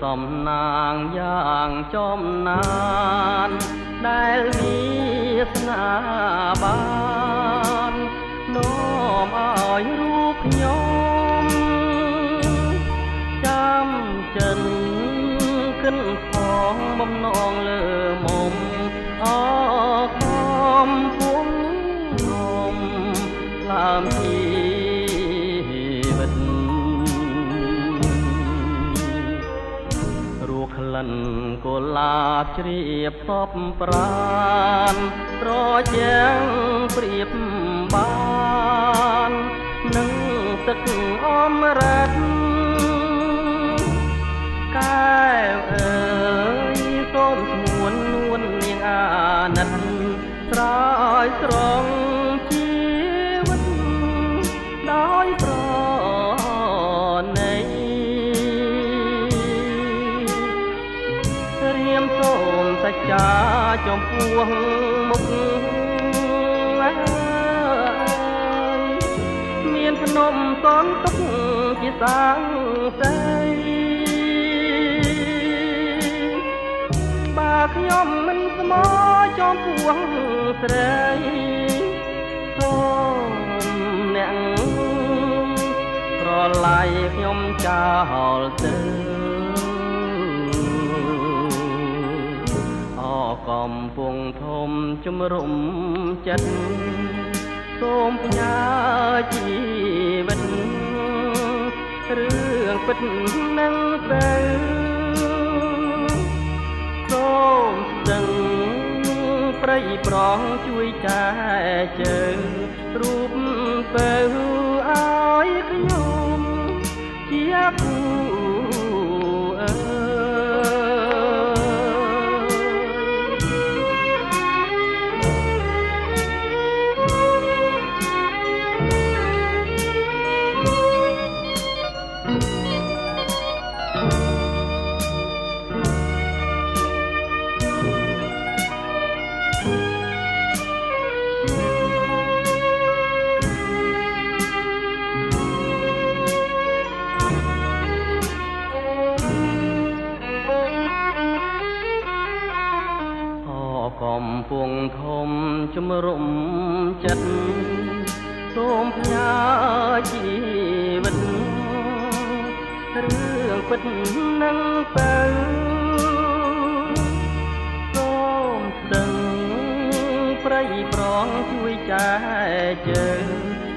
សំណាងយ៉ាងចំណានដែលមានស្នាបាននាំឲ្យរូបខ្ញុំចាំចិនគិនផងបំណងលើមុំអខំពុំដើមជីវិតក្លិនកុលាបជ្រាបសពប្រានប្រចាំព្រៀបបាននឹងទឹកអមរិតកែវអើយសូមស្ងួននួននាងអាណិតស្រោយស្រង់ជីវិតដោយប្រណីសូមសច្ចាចំពោះមុខមានភ្នំសនទុកជាសាងសីបើខ្ញុំមិនស្មោចំពោះស្រីសូមអ្នកប្រឡាយខ្ញុំចោលទៅកំពុងធំជំរុំចិត្តសូមផ្ញើជីវិតរឿងពិតនឹងទៅសូមស្ទឹងព្រៃប្រងជួយចែជើងរូបទៅឲ្យខ្ញុំជាគូកំពុងធំជំរុំចិត្តសូមផ្ញើជីវិតរឿងពិតនឹងទៅសូមស្ទឹងព្រៃប្រងជួយចែកជើង